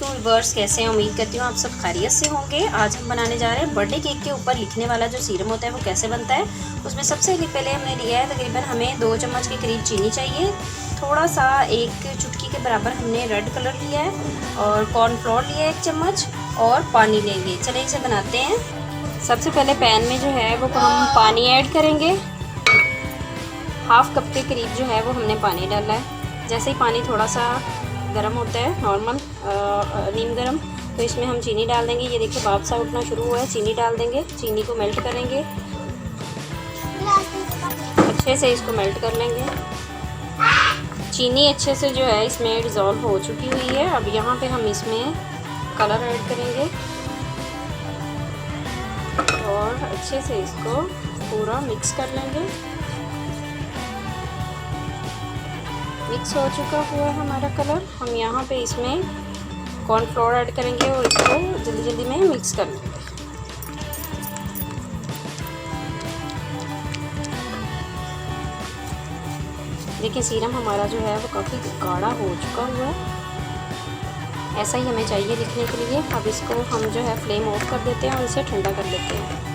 वालेकुम व्यूअर्स, कैसे हैं? उम्मीद करती हूँ आप सब खैरियत से होंगे। आज हम बनाने जा रहे हैं बर्थडे केक के ऊपर लिखने वाला जो सीरम होता है वो कैसे बनता है। उसमें सबसे पहले हमने लिया है तकरीबन हमें 2 चम्मच के करीब चीनी चाहिए। थोड़ा सा 1 चुटकी के बराबर हमने रेड कलर लिया है और कॉर्नफ्लोर लिया है 1 चम्मच और पानी लेंगे। चलिए इसे बनाते हैं। सबसे पहले पैन में जो है वो हम पानी ऐड करेंगे। हाफ कप के करीब जो है वो हमने पानी डाला है। जैसे ही पानी थोड़ा सा गर्म होता है, नॉर्मल नीम गर्म, तो इसमें हम चीनी डाल देंगे। ये देखिए भाप सा उठना शुरू हुआ है। चीनी डाल देंगे, चीनी को मेल्ट करेंगे, अच्छे से इसको मेल्ट कर लेंगे। चीनी अच्छे से जो है इसमें डिज़ोल्व हो चुकी हुई है। अब यहाँ पे हम इसमें कलर ऐड करेंगे और अच्छे से इसको पूरा मिक्स कर लेंगे। मिक्स हो चुका हुआ है हमारा कलर। हम यहाँ पे इसमें कॉर्नफ्लोर ऐड करेंगे और इसको जल्दी जल्दी में मिक्स कर लेंगे। देखिए सीरम हमारा जो है वो काफ़ी गाढ़ा हो चुका हुआ है। ऐसा ही हमें चाहिए दिखने के लिए। अब इसको हम जो है फ्लेम ऑफ कर देते हैं और इसे ठंडा कर लेते हैं।